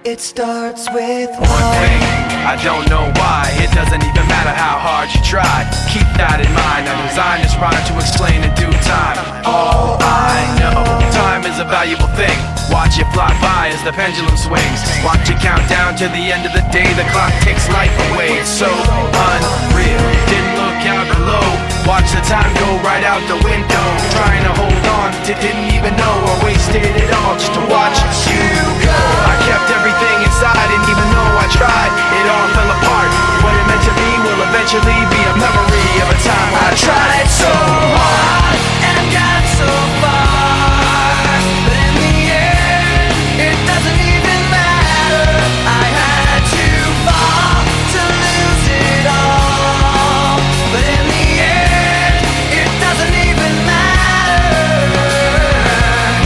It starts with one thing, I don't know why. It doesn't even matter how hard you try. Keep that in mind. I designed this rhyme to explain in due time. All I know, time is a valuable thing. Watch it fly by as the pendulum swings. Watch it count down to the end of the day. The clock takes life away. It's so unreal. Didn't look out below. Watch the time go right out the window. Trying to hold on to didn't even know I wasted it all just to watch you go. I kept everything inside, and even though I tried, it all fell apart. What it meant to be will eventually be a memory of a time when I tried so hard and got so far, but in the end, it doesn't even matter. I had to fall to lose it all, but in the end, it doesn't even matter.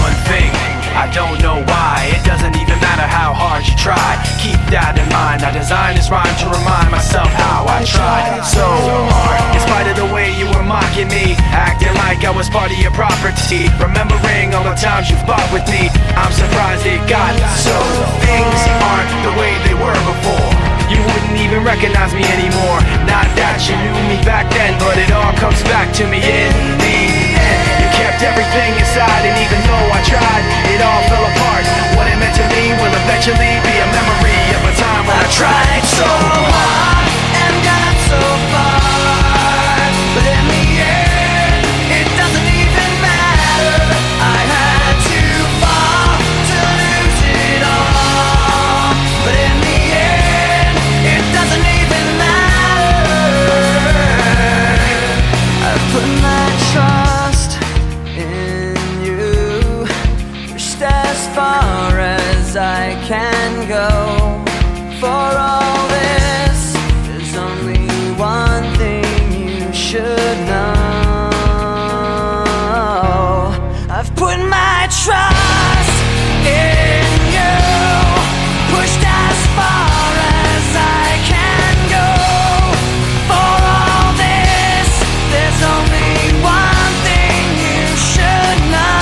One thing, I don't know why. It doesn't even matter how hard you try. Keep that in mind. I designed this rhyme to remind myself how I tried so hard. In spite of the way you were mocking me, acting like I was part of your property, remembering all the times you fought with me, I'm surprised it got so. Things aren't the way they were before. You wouldn't even recognize me anymore. Not that you knew me back then, but it all comes back to me in the end. You kept everything inside, and even though I tried, it all fell apart. What it meant to me will eventually be a memory of a time when I tried so hard and got so far, but in the end, it doesn't even matter. I had to fall to lose it all, but in the end, it doesn't even matter. I put my trust in you, pushed as far as I can go. For all this, there's only one thing you should know. I've put my trust in you, pushed as far as I can go. For all this, there's only one thing you should know.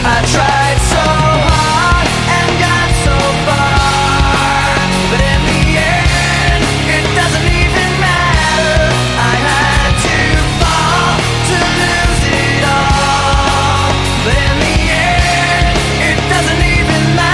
I tried so hard and got so far, but in the end, it doesn't even matter. I had to fall to lose it all, but in the end, it doesn't even matter.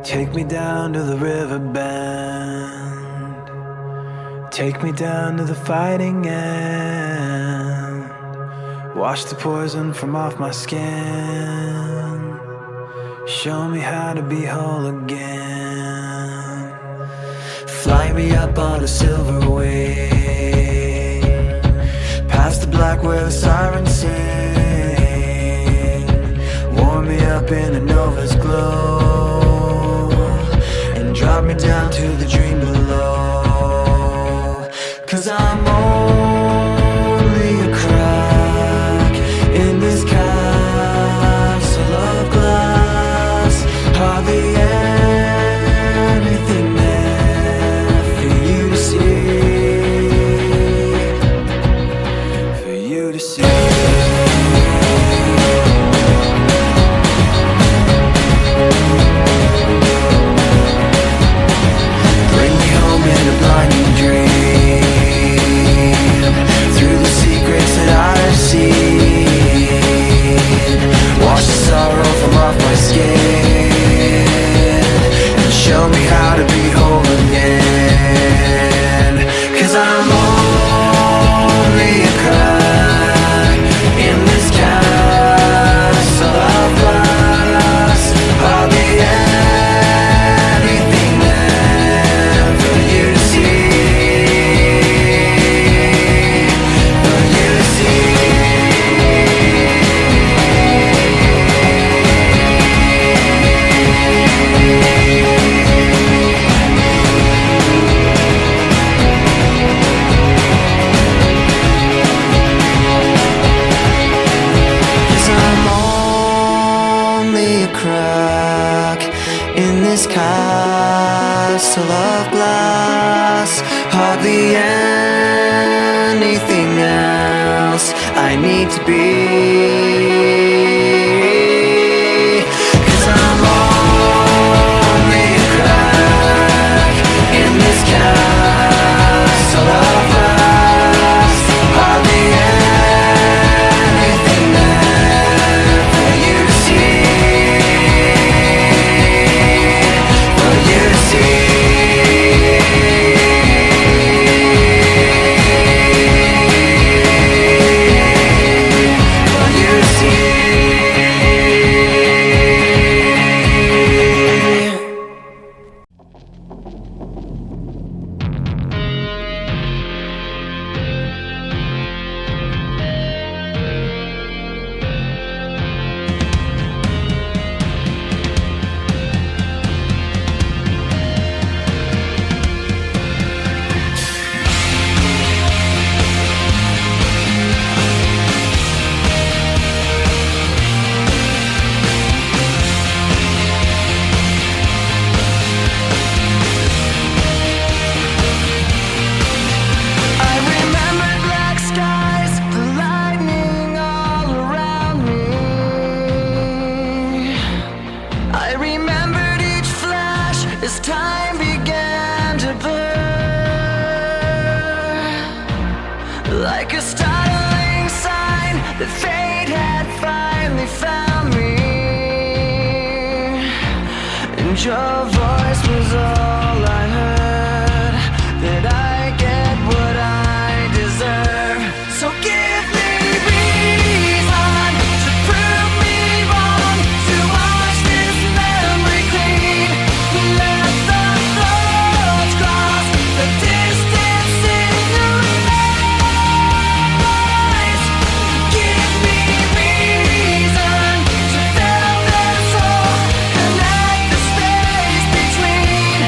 Take me down to the river bend. Take me down to the fighting end. Wash the poison from off my skin. Show me how to be whole again. Fly me up on a silver wing, past the black where the sirens sing. Warm me up in a nova's glow, drop me down to the dream below. 'Cause I'm only a crack in this castle of glass. Hardly anything there for you to see, for you to see. Bring me home. castle of glass. Hardly anything else I need to be. 'Cause I'm only a crack in this castle of glass. Hardly anything there for you to see, for you to see. As time began to blur, like a startling sign that fate had finally found me, and your voice was all I heard, that I get what I deserve. So give me reason to prove me wrong, to wash this memory clean. Let the thoughts cross the distance in your eyes. Give me reason to fill this hole, connect the space between.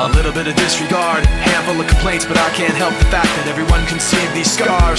A little bit of disregard, handful of complaints, but I can't help the fact that everyone can see these scars.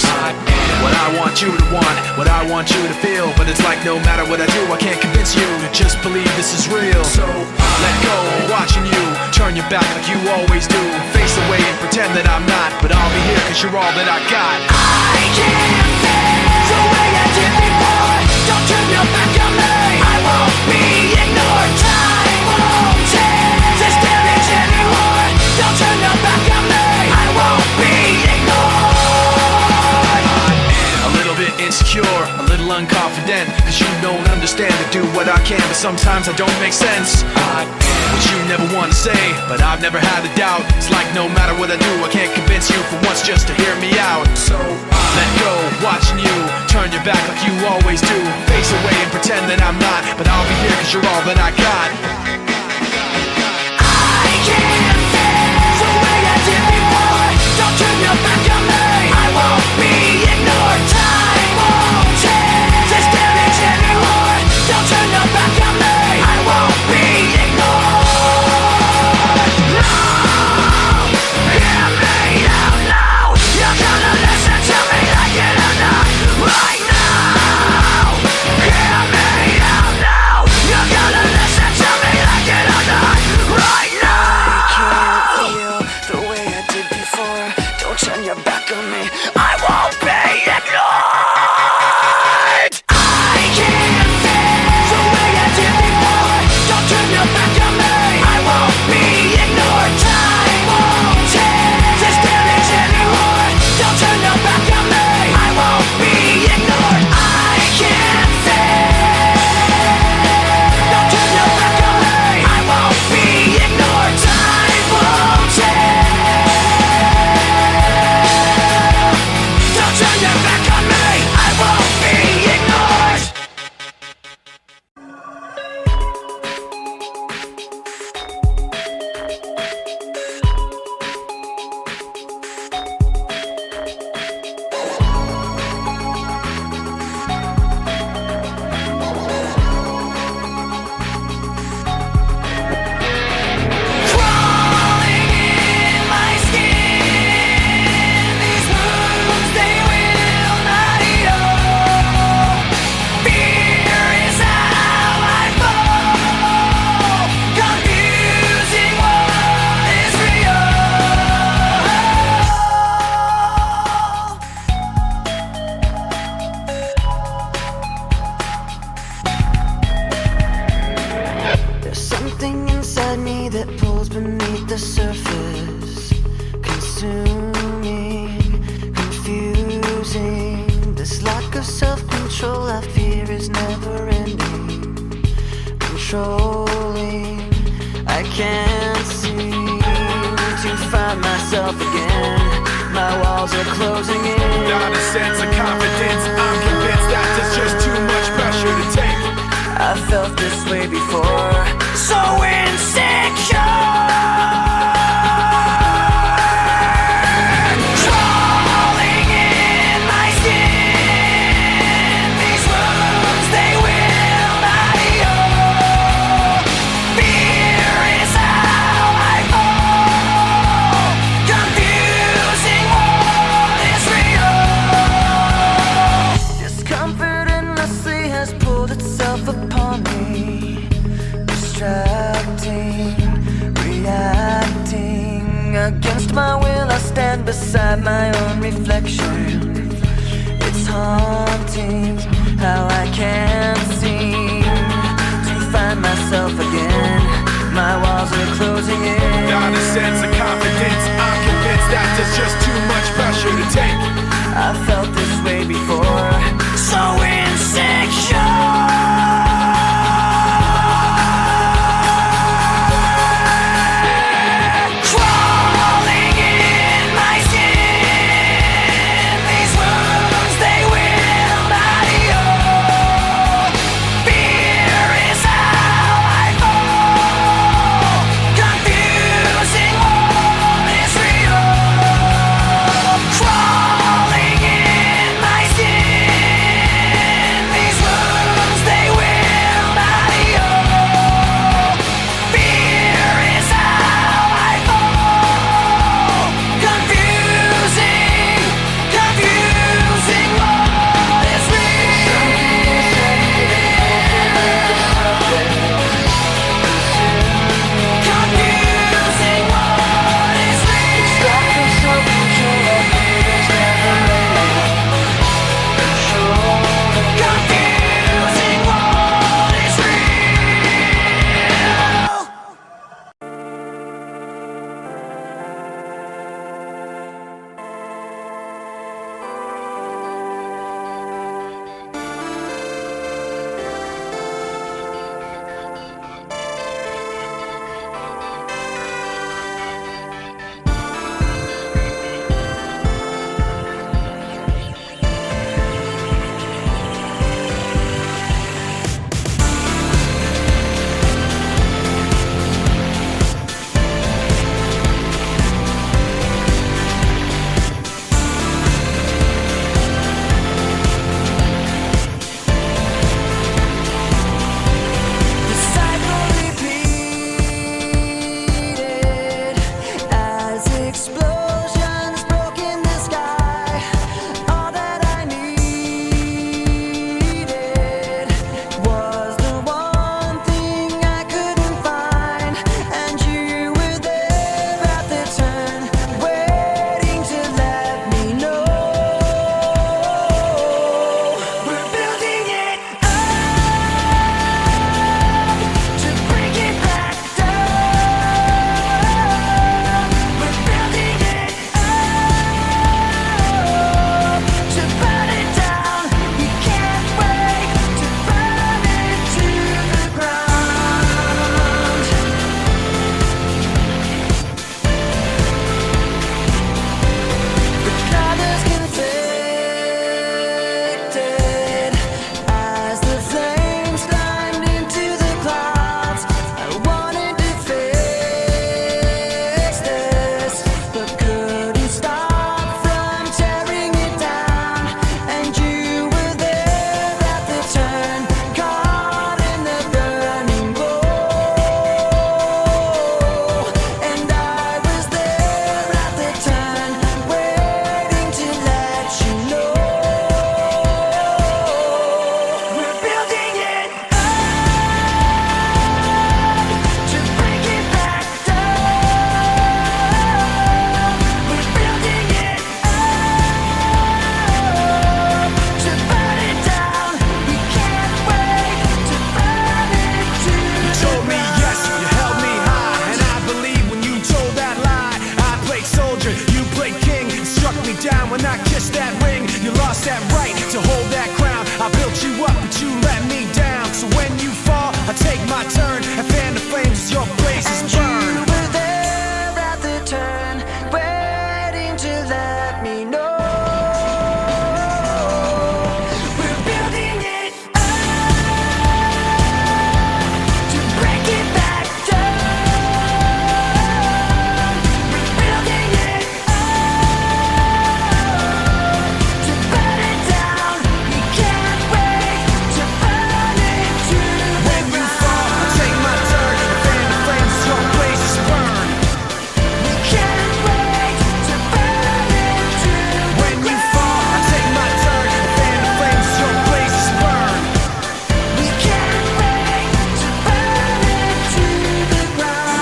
What I want you to want, what I want you to feel, but it's like no matter what I do, I can't convince you to just believe this is real. So let go, watching you turn your back like you always do. Face away and pretend that I'm not, but I'll be here cause you're all that I got. I can't feel the way I did before. Don't turn your back on me. I won't be ignored. Time won't change this damage anymore. Don't turn your back on me. I won't be ignored. A little bit insecure, a little unconfident, cause you don't understand to do what I can, but sometimes I don't make sense. What you never want to say, but I've never had a doubt. It's like no matter what I do, I can't convince you for once just to hear me out. So let go, watching you turn your back like you always do. Face away and pretend that I'm not, but I'll be here cause you're all that I got. I can't feel the way I did before. Don't turn your back on me. I won't be ignored. Time won't change this damage anymore. Don't turn your back on me. I won't be ignored. Hear me out now. You're gonna listen to me like it or not. Right now. Hear me out now. You're gonna listen to me like it or not. Right now. I can't feel the way I did before. Don't turn your back on me. I won't be ignored. I can't feel the way I did before. Don't turn your back on me. I won't be ignored. Time won't change this damage anymore. Don't turn your back on me. I won't be ignored. I can't feel. Don't turn your back on me. I won't be ignored. Time won't change. Don't turn your back on me. I won't be ignored. Crawling in my skin, these wounds they will not heal. Fear is how I fall, confusing what is real. There's something inside me that pulls beneath the surface, consuming, confusing. This lack of self-control I fear is never ending, controlling. I can't seem to find myself again. My walls are closing in. Without a sense of confidence, I'm convinced that there's just too much pressure to take. I felt this way before, so insecure. Crawling in my skin, these wounds they will not heal. Fear is how I fall, confusing what is real. Discomfort endlessly has pulled itself upon me, distracting, reacting. Against my will I stand beside my own reflection. It's haunting how I can't seem to find myself again. My walls are closing in. Without a sense of confidence, I'm convinced that there's just too much pressure to take. I felt this way before, so insecure. Crawling in my skin, these wounds they will not heal. Fear is how I fall, confusing what Explosions broke in the sky. All that I needed was the one thing I couldn't find, and you were there at the turn, waiting to let me know. We're building it up to break it back down. We're building it up to burn it down. We can't wait to burn it to the ground. The colors conflicted as the flames climbed into the clouds. I wanted to fix this, but couldn't stop from tearing it down. And you were there at the turn, caught in the burning glow. And I was there at the turn, waiting to let you know. We're building it up to break it back down. We're building it up to burn it down. We can't wait to burn it to You told me yes, you held me high, and I believe when you told that lie. I played soldier, you played king. You struck me down when I kissed that ring. You lost that right to hold that crown. I built you up, but you let me down. So when you fall, I take my turn and fan the flames as your blazes And burn. you were there at the turn, waiting to let me know. We're building it up to break it back down. We're building it up to burn it down. We can't wait to burn it to the When you fall, I take my turn and fan the flames as your blazes burn. We can't wait to burn it to When you fall, I take my turn and fan the flames as your blazes burn. We can't wait to burn it to the ground.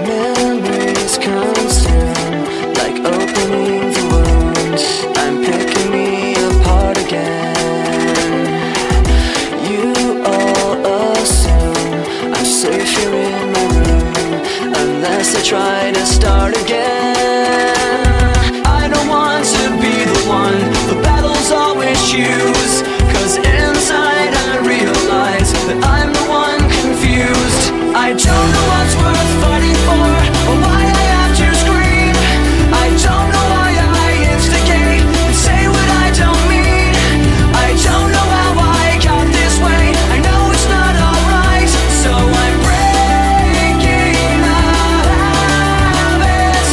Memories consume, like opening the wound. I'm picking me apart again. You all assume I'm safe here in my room, unless I try to start again. I don't want to be the one the battles always choose, 'cause inside I realize that I'm the one confused. I don't know what's worth fighting for, or why I have to scream. I don't know why I instigate and say what I don't mean. I don't know how I got this way. I know it's not alright, so I'm breaking my habits.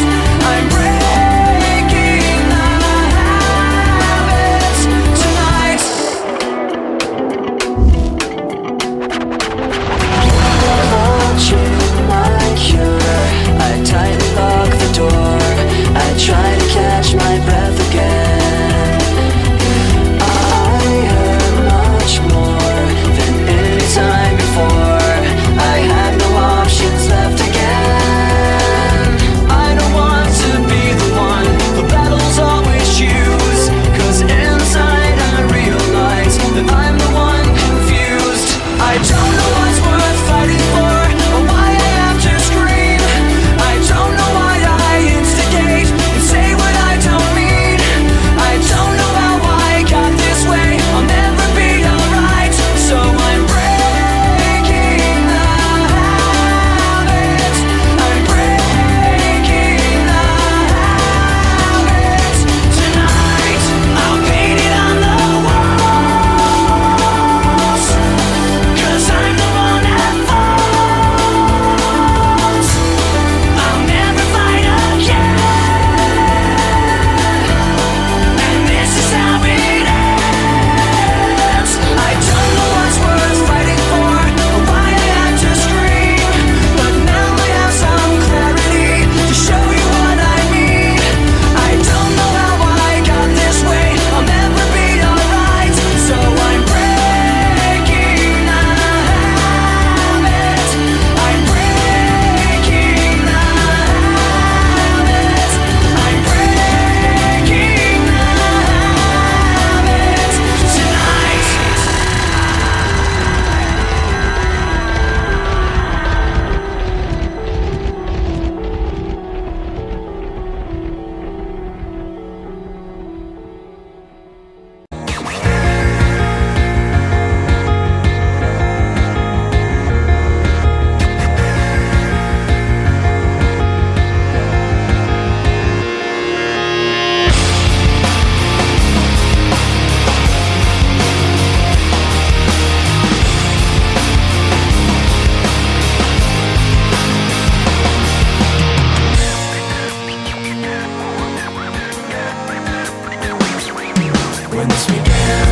when this began.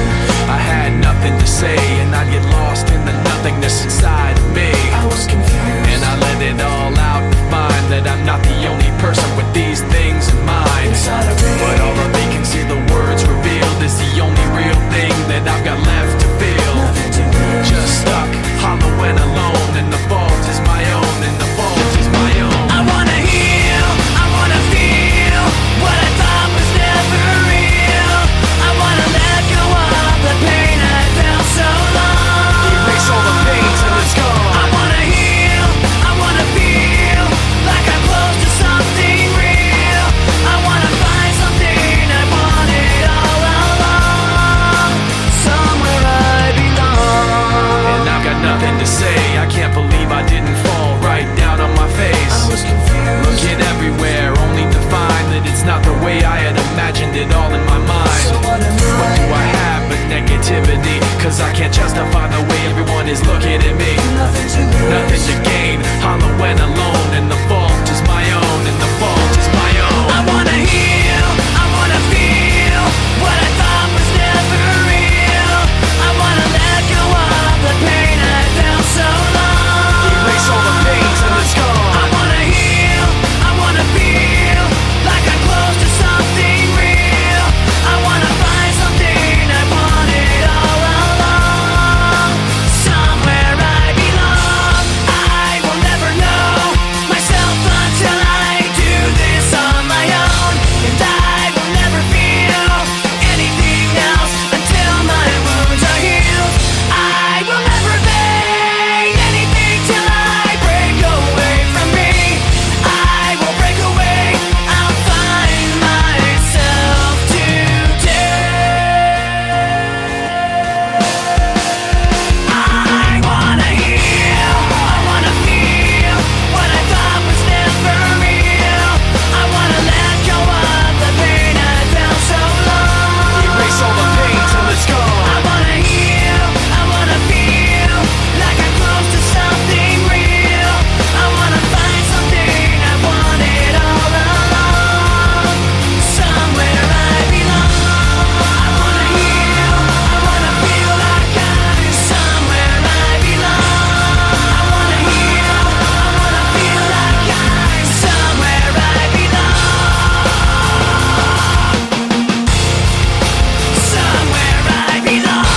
I had nothing to say, and I'd get lost in the nothingness inside of me. I was confused, and I let it all out, find that I'm not the only person with these things in mind. inside of me. But all of me can see the words revealed is the only real thing that I've got left to feel. Nothing to lose. Just stuck, hollow and alone, and the fault is my own, and the fault is my own. I wanna heal, I wanna feel what I thought was never real. I wanna let go of the pain I felt so long. Erase all the pain till it's gone. I wanna heal, I wanna feel like I'm close to something real. I wanna find something I wanted all along, somewhere I belong. And I've got nothing to say, I can't believe I didn't fall right down on my face. I was confused, Looking everywhere, only to find that it's not the way I had imagined it all in my mind. so what am What do I have but negativity? Cause I can't justify the way everyone is looking at me. Nothing to lose. Nothing to gain, hollow and alone, and the fault is my own, and the fault is my own. I wanna heal, I wanna feel what I thought was never real. I wanna let go of the pain I felt so long. Erase all the pain till it's I gone. wanna heal, I wanna feel like I'm close to something real. I wanna find something I wanted all along, somewhere I belong. I will never know myself until I do this on my own, and I will never feel anything else until my wounds are healed. I will never pay anything till I break away from me. I will break away, I'll find myself today. I wanna heal, I wanna feel what I thought was never real. I wanna let go of the pain I felt so long. Erase all the pain till it's I gone. wanna heal, I wanna feel like I'm close to something real. I wanna find something I wanted all along, somewhere I belong. I wanna heal, I wanna feel like I'm somewhere I belong. I wanna heal, I wanna feel like I'm somewhere I belong, somewhere I belong.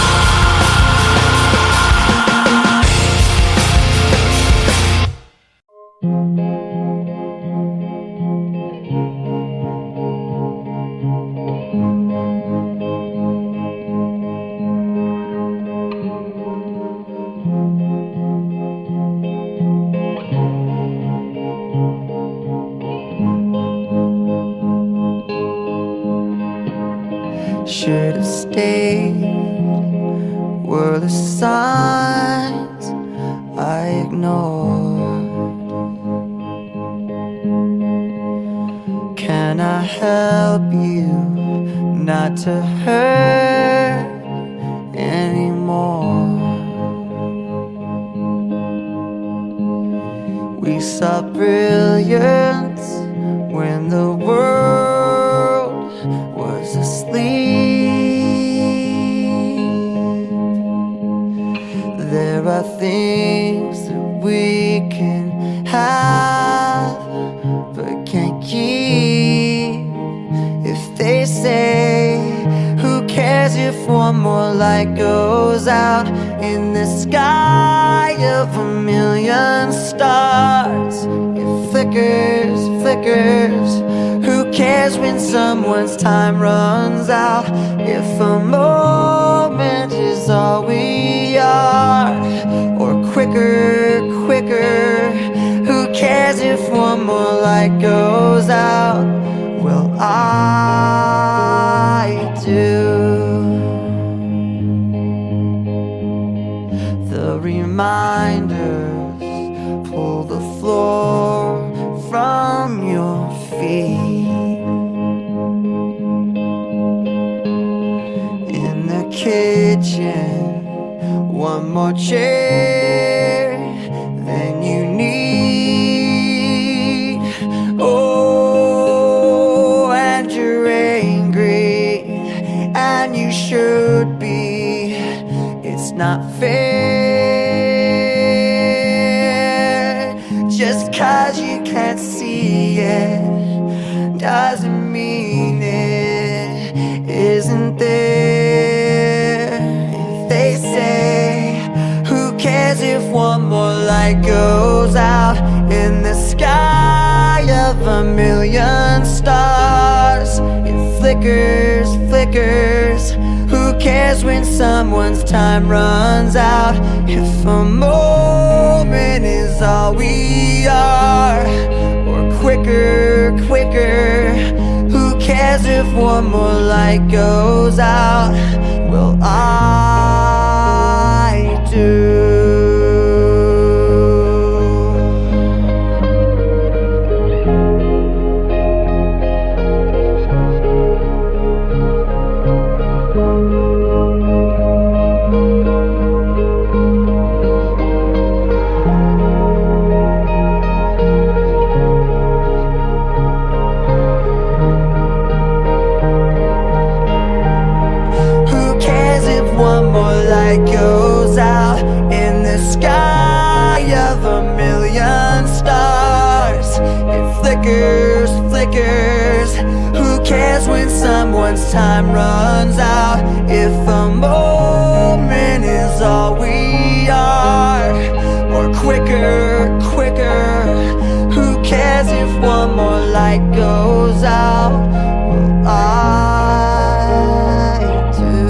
Should have stayed. Were the signs I ignored? Can I help you not to hurt anymore? We saw brilliance when the world was asleep. There are things that we can have but can't keep. If they say, who cares if one more light goes out in the sky of a million stars? It flickers, flickers. Who cares when someone's time runs out? If a moment is all we are, or quicker, quicker. Who cares if one more light goes out? Well, I do. The reminders pull the floor from your feet. In the kitchen, one more chair than you need. Oh, and you're angry, and you not fair. Just 'cause you can't see it doesn't mean it isn't there. If they say, who cares if one more light goes out in the sky of a million stars? It flickers, flickers. Who cares when someone's time runs out? If a moment is all we are, or quicker, quicker. Who cares if one more light goes out? Well, I do. Goes out in the sky of a million stars. It flickers, flickers. Who cares when someone's time runs out? If a moment is all we are, or quicker, quicker. Who cares if one more light goes out? Well, I do.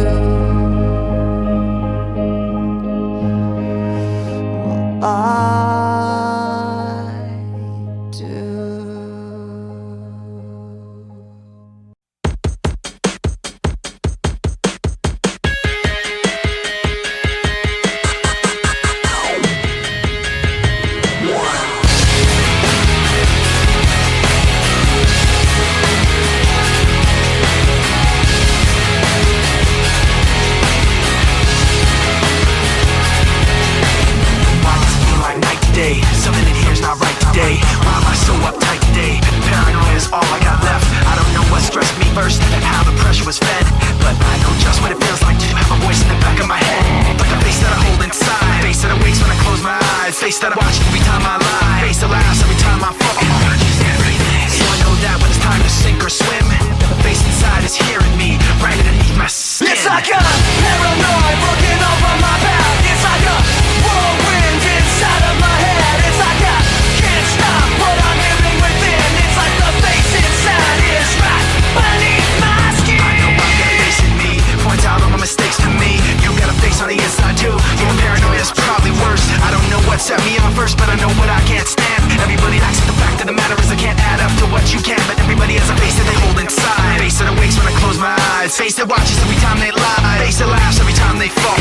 Something in here's not right today. Why am I so uptight today? Paranoia is all I got left. I don't know what stressed me first and how the pressure was fed, but I know just what it feels like to have a voice in the back of my head, like a face that I hold inside, face that awakes when I close my eyes, face that I watch every time I lie, face that laughs every time I fall. So I know that when it's time to sink or swim, the face inside is hearing me right underneath my skin. It's like a paranoid looking over my back. It's like a whirlwind inside of my head. It's like I can't stop what I'm hearing within. It's like the face inside is right beneath my skin. I know I've got a face in me, points out all my mistakes to me. You got a face on the inside too. Your paranoia is probably worse. I don't know what set me off first, but I know what I can't stand. Everybody acts like the fact of the matter is I can't add up to what you can, but everybody has a face that they hold inside. Face that awakes when I close my eyes, face that watches every time they lie, face that laughs every time they fall.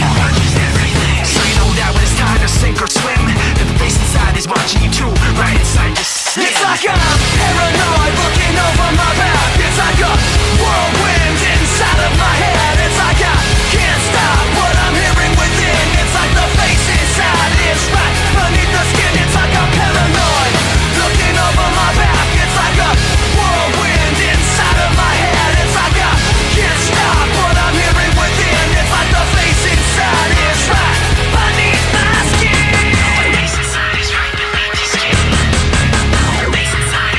So you know that when it's time to sink or swim, that the face inside is watching you too, right inside your skin. It's like I'm paranoid looking over my back. It's like a whirlwind inside of my head. It's like I can't stop what I'm hearing within. It's like the face inside is right beneath the skin. It's like I'm paranoid looking over my back. It's like a whirlwind inside of my head. It's like I can't stop what I'm hearing within. It's like the face inside is right beneath my skin. The face inside is right beneath the skin. The face inside.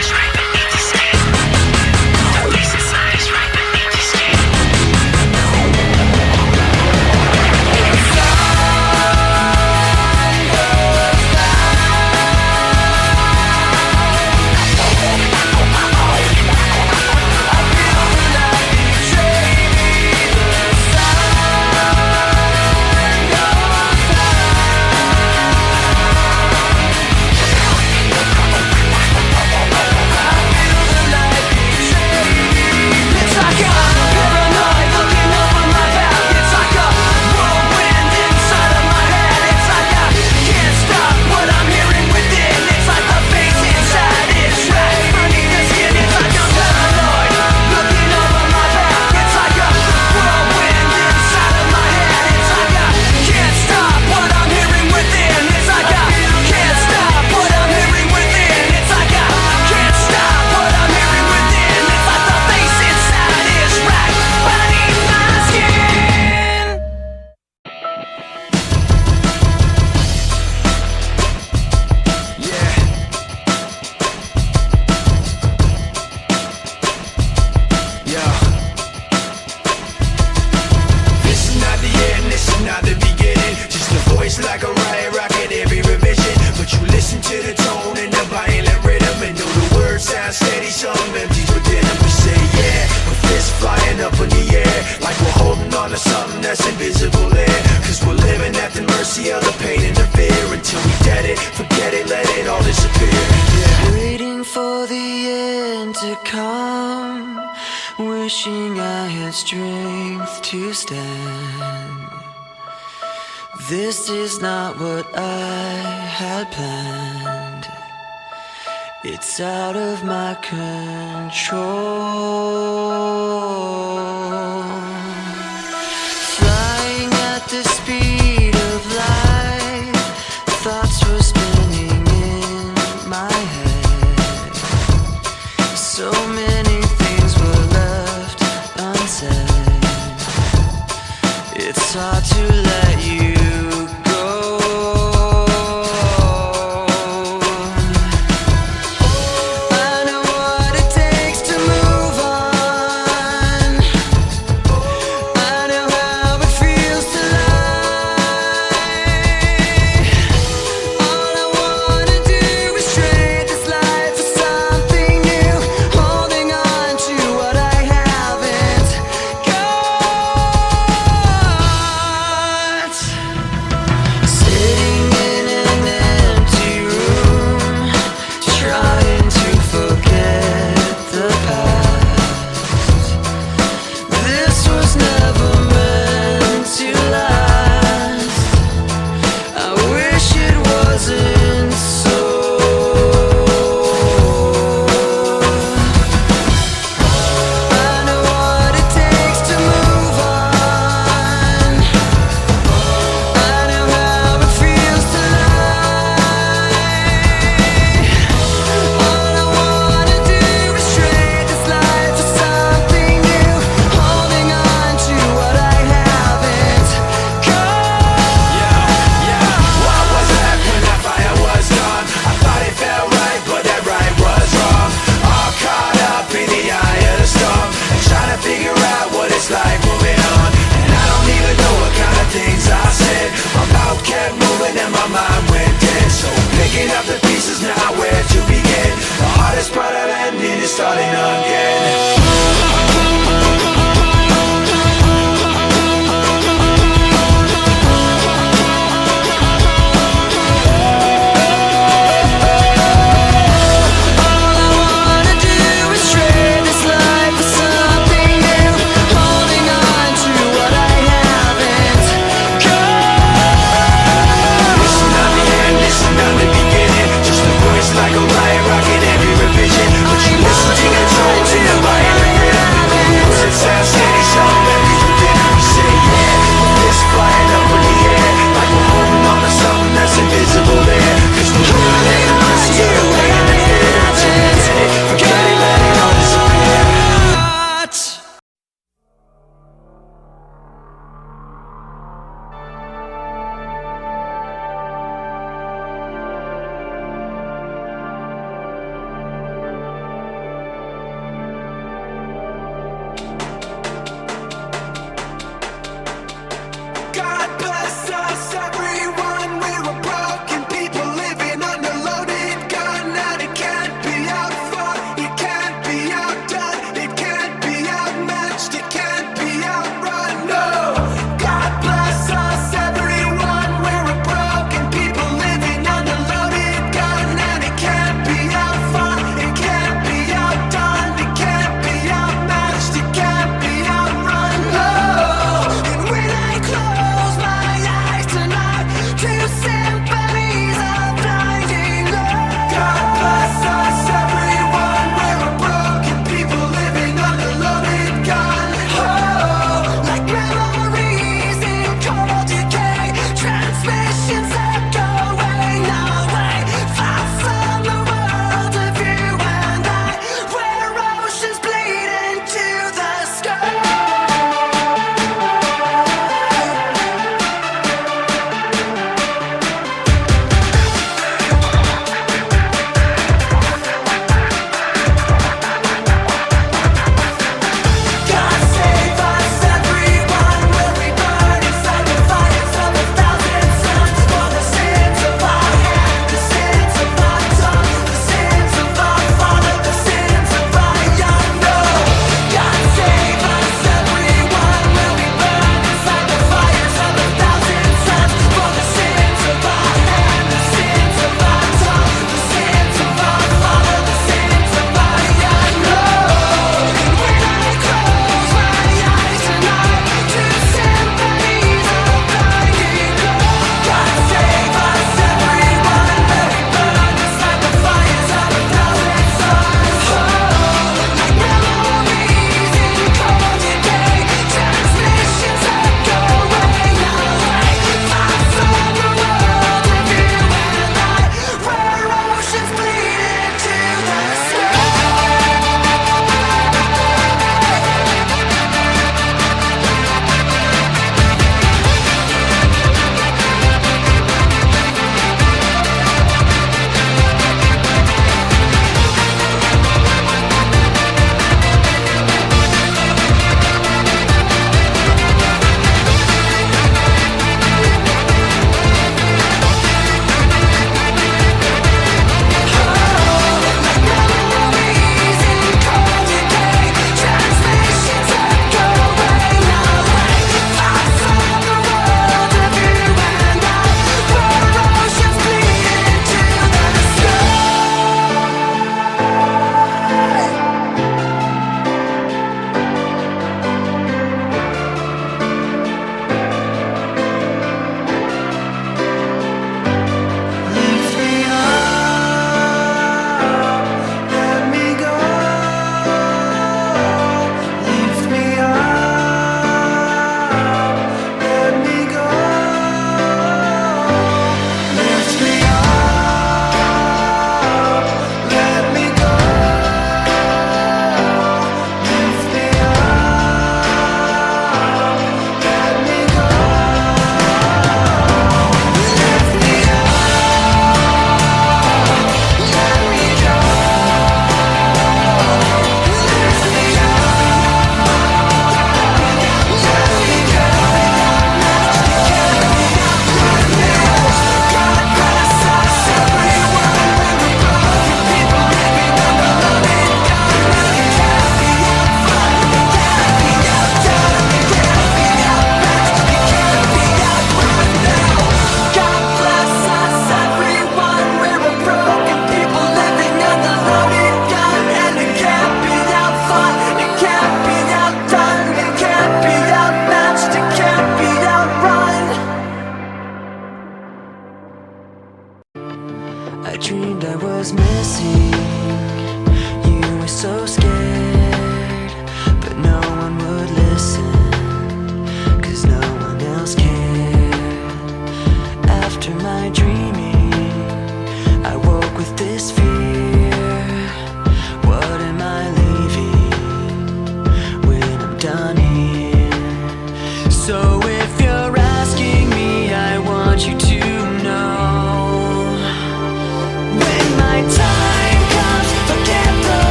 to something that's invisible there. Cause we're living at the mercy of the pain and the fear. Until we get it, forget it, let it all disappear. Yeah. Waiting for the end to come, wishing I had strength to stand. This is not what I had planned. It's out of my control. Flying at the speed of light, thoughts were spinning in my head. So many things were left unsaid. It's hard to let you go. I know what it takes to move on.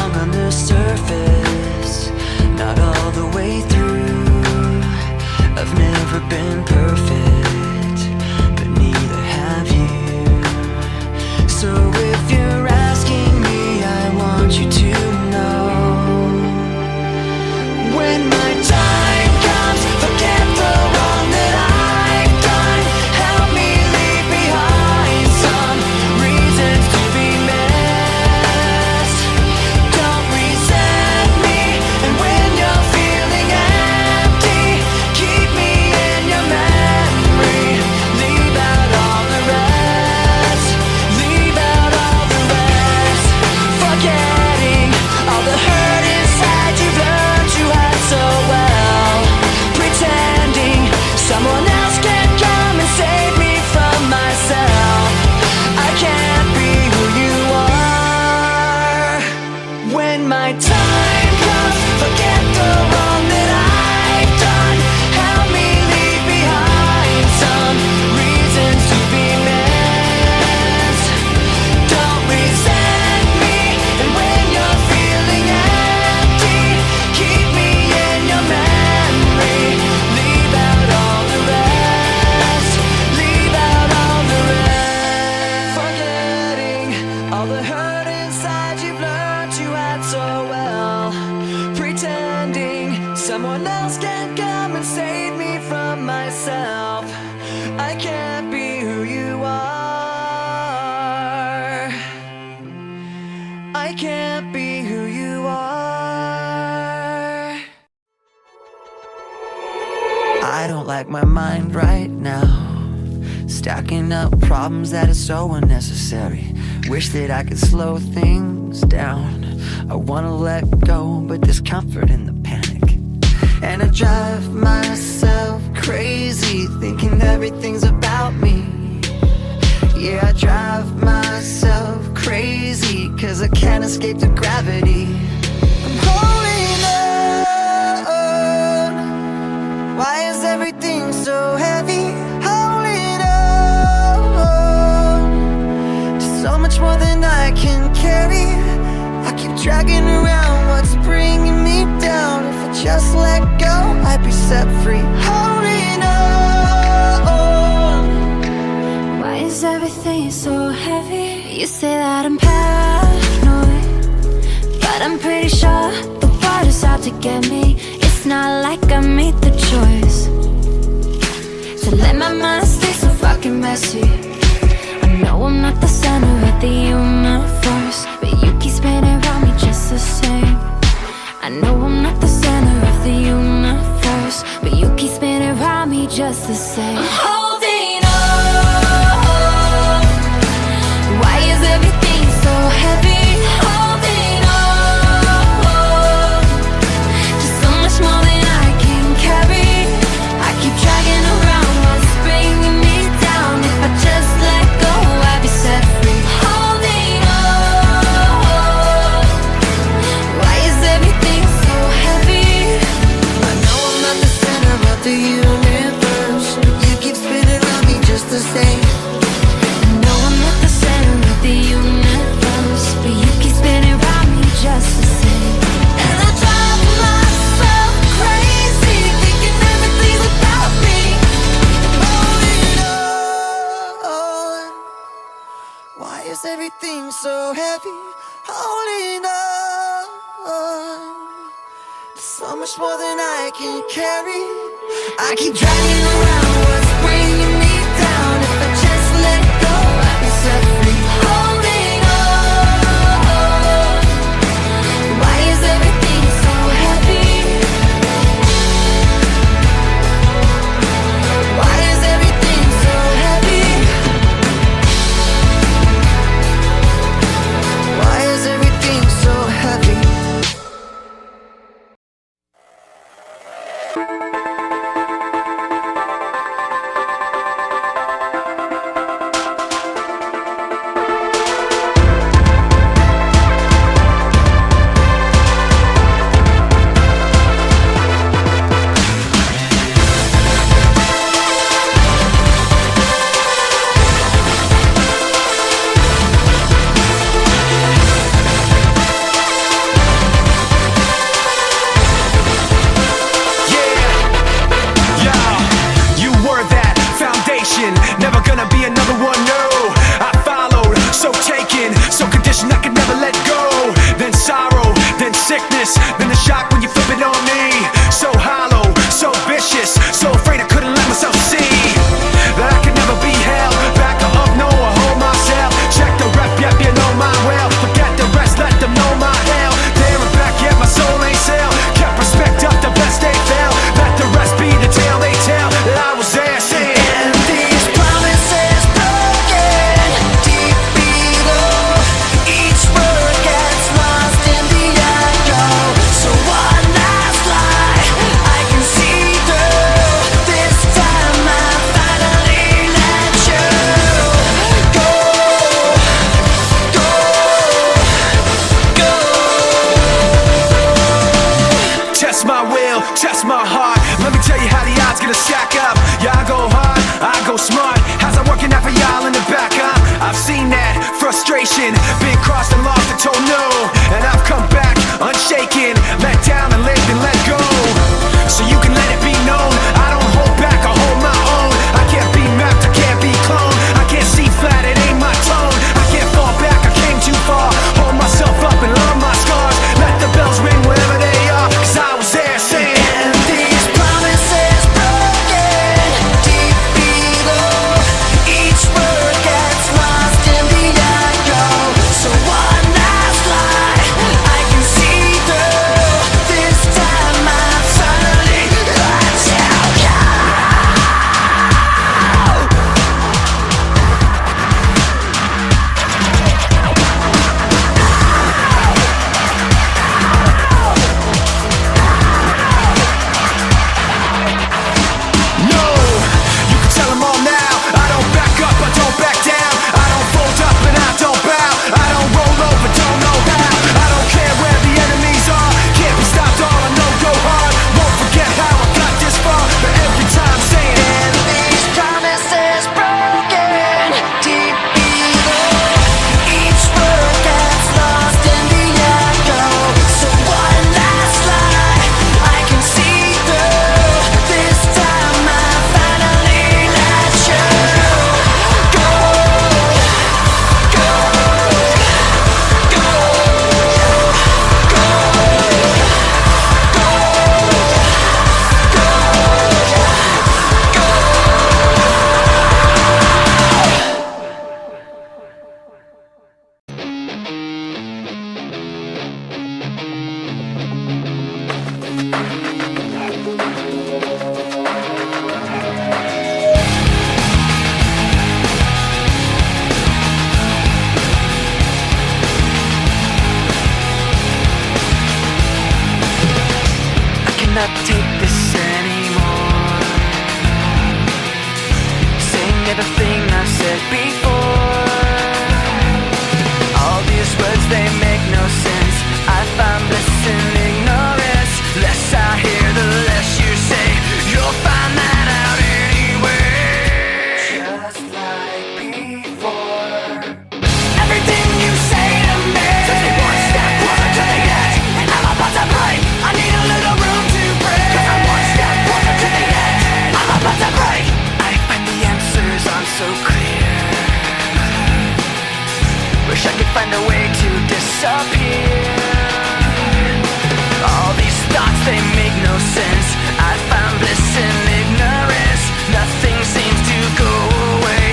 strong on the surface, not all the way through. I've never been perfect, but neither have you. So if you're asking me, I want you to know, when my time comes, forget the wrong that I've done. Help me leave behind some reasons to be missed. Don't resent me, and when you're feeling empty, keep me in your memory. Leave out all the rest. Leave out all the rest. Forgetting all the hurt inside you've learned you had so well. Pretending someone else can come and save me from myself. I can't be who you are. When my time comes, forget the wrong that I've done. Help me leave behind some reasons to be missed. Don't resent me, and when you're feeling empty, keep me in your memory. Leave out all the rest. Leave out all the rest. Forgetting all the hurt inside you've learned you had so well. Pretending someone else can come and save me from myself. I can't be who you are. I can't be who you are. I don't like my mind right now, stacking up problems that are so unnecessary. Wish that I could slow things down. I wanna let go, but there's comfort in the panic. And I drive myself crazy, thinking everything's about me. Yeah, I drive myself crazy, 'cause I can't escape the gravity. I'm holding on. Why is everything so heavy? Holding on to so much more than I can carry. I keep dragging around what's bringing me down. If I just let go, I'd be set free. Holding on. Why is everything so heavy? You say that I'm paranoid, but I'm pretty sure the world is out to get me. It's not like I made the choice to let my mind stay so fucking messy. I know I'm not the center of the universe, but you keep spinning around me just the same. I know I'm not the center of the universe, but you keep spinning around me just the same. I'm holding on. Why is everything so heavy? Holding on to so much more than I can carry. I keep dragging around what's bringing me down. If I just let go, I'd be set free. Holding on. Why is everything so heavy? I know I'm not the center of the universe, but you keep spinning around me just the same. I know I'm not the center of the universe, but you keep spinning around me just the same. And I drive myself crazy, thinking everything's about me. Holding on. Why is everything so heavy? Holding on. So much more than I can carry. I keep dragging around what's bringing me down. If I just let go, I'd be set free. Holding on. Why is everything so heavy? Why is everything so heavy? Why is everything so heavy? sickness, then the shock when you flip it on me. So hollow, so vicious, so afraid I couldn't let myself see that I could never be held back or up, no, or hold myself. Check the rep, yep, you know my well. Forget the rest, let them know my hell. There and back, yet my soul ain't sell. Kept respect up, the best they fell. Let the rest be the tale they tell that I was there saying. And these promises broken deep below. Each word gets lost in the echo. So one last lie I can see through. This time I finally let you go, go, go. Test my will, test my heart. Let me tell you how the odds gonna stack up. Yeah, I go hard, I go smart. How's that working out for y'all in the back, huh? I've seen that frustration, been crossed and lost and told no. And I've come back unshaken, let down and lived and let go. So you can let it be known, I don't hold back, I hold my own. I can't be mapped, I can't be cloned. I can't see flat, it ain't my tone. I can't fall back, I came too far. Hold myself up and love my scars. Let the bells ring wherever they are, 'cause I was there saying. And these promises broken deep below. Each word gets lost in the echo. So one last lie I can see through. This time I finally let you go. No, you can tell them all now. I don't back up, I don't back down. I don't fold up and I don't bow. I don't roll over, don't know how. I don't care where the enemies are. Can't be stopped, all I know go hard. Won't forget how I got this far. But every time saying And these promises broken deep below. Each word gets lost in the echo. So one last lie I can see through. This time I finally let you go, go, go, go, go. I cannot take this anymore. Saying everything I've said before. All these words, they make no sense. I find bliss in ignorance. Less I hear, the less you say. You'll find that out anyway. Just like before. Everything you say to me takes me one step closer to the edge, and I'm about to break. I need a little room to breathe, 'cause I'm one step closer to the edge. I'm about to break. I find the answers aren't so clear. Wish I could find a way to disappear. All these thoughts, they make no sense. I find bliss in ignorance. Nothing seems to go away.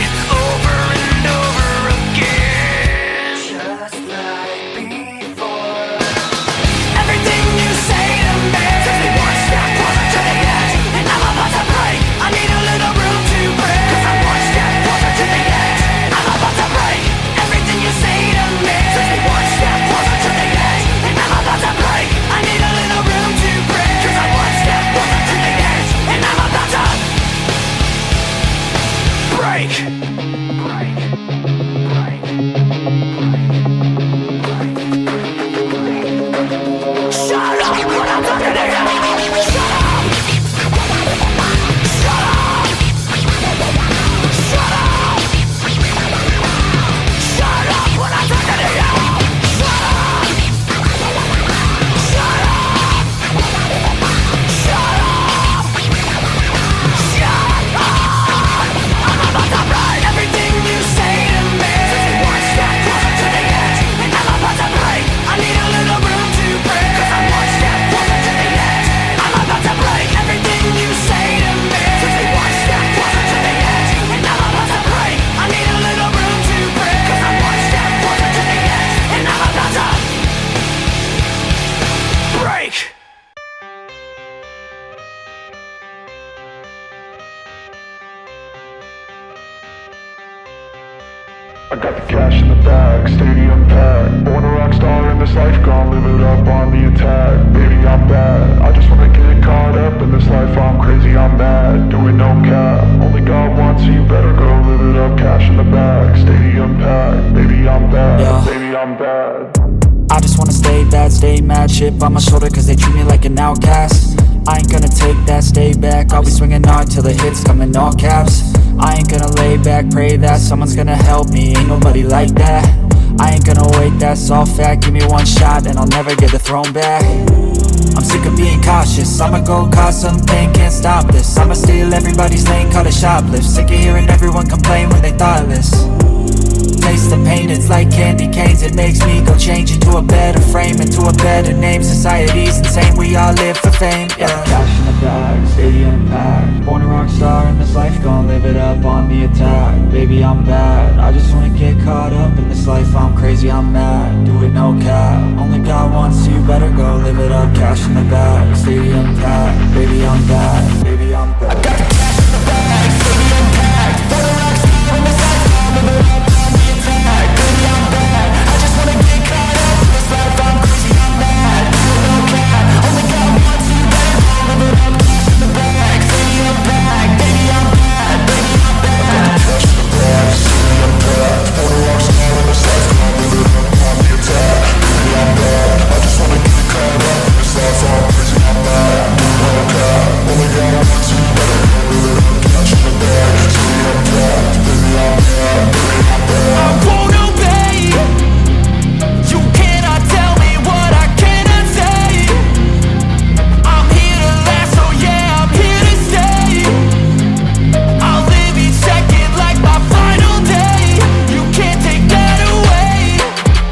Over and over again. Just like before. Everything you say to me takes me one step closer to the edge, and I'm about to break. I need a little room to breathe, 'cause I'm one step closer to the edge. I'm about to break. Everything you say to me takes me one step closer to the edge, and I'm about to break. I need a little room to breathe, 'cause I'm one step closer I got the cash in the bag, stadium packed. Born a rock star in this life, gon' live it up on the attack. Baby, I'm bad, I just wanna get caught up in this life. I'm crazy, I'm mad, doing no cap. Only God wants you, better go live it up. Cash in the bag, stadium packed. Baby, I'm bad, Yeah. baby, I'm bad. I just wanna stay bad, stay mad. Chip on my shoulder cause they treat me like an outcast. I ain't gonna take that, stay back. I'll be swinging hard till the hits come in all caps. I ain't gonna lay back, pray that someone's gonna help me. Ain't nobody like that. I ain't gonna wait, that's all fact. Give me one shot and I'll never get the throne back. I'm sick of being cautious, I'ma go cause something, can't stop this. I'ma steal everybody's lane, call it shoplift. Sick of hearing everyone complain when they thoughtless. Taste the pain, it's like candy canes. It makes me go change into a better frame, into a better name. Society's insane, we all live for fame, yeah. Cash in the bag, stadium packed. Born a rock star in this life, gon' live it up on the attack. Baby, I'm bad, I just wanna get caught up in this life. I'm crazy, I'm mad, do it no cap. Only God wants you, better go live it up. Cash in the bag, stadium packed. Baby, I'm bad, baby, I'm bad. I got the cash in the bag, stadium packed. Born a rock star in this life, gon' live it up. Baby, I'm bad, I just wanna get caught up in this life. I'm crazy, I'm mad, do it no cap. Only God wants you, better go live it up. Cash in the bag, stadium packed. Baby, I'm bad, baby, I'm bad. Cash in the bag, stadium packed. Born a rock star in this life, gon' live it up on the attack. Baby, I'm bad, I just wanna get caught up in this life. I'm crazy, I'm mad, do it no cap. Only God wants you, better go live it up. Cash in the bag, stadium packed. Baby, I'm bad, baby, I'm bad. I won't obey. You cannot tell me what I cannot say. I'm here to last, so yeah, I'm here to stay. I'll live each second like my final day. You can't take that away.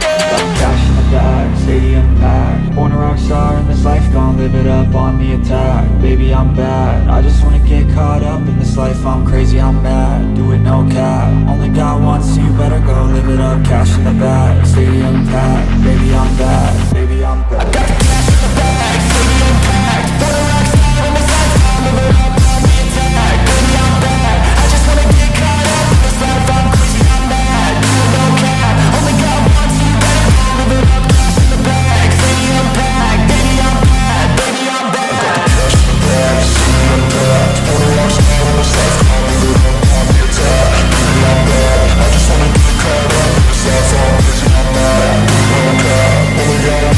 Yeah. Cash in the bag, stadium packed. Born a rock star in this life, gon' live it up on the attack. Baby, I'm bad, I just wanna get caught up in this life. I'm crazy, I'm mad, do it no cap. Only God wants you, better go live it up. Cash in the bag, stadium packed. Baby, I'm bad, baby, I'm bad. I got the cash in the bag, stadium packed. Born a rock star in this life, gon' live it up on the attack. Baby, I'm bad, I just wanna get caught up in this life. I'm crazy, I'm mad, do it no cap. Only God wants you, better go live it up. Cash in the bag, stadium packed. Baby, I'm bad, baby, I'm bad. Cash in the bag, stadium packed. Born a rock star in this life, gon' live it up on the attack. Baby, I'm bad, I just wanna get caught up in this life. I'm crazy, I'm mad, do it no cap. Only God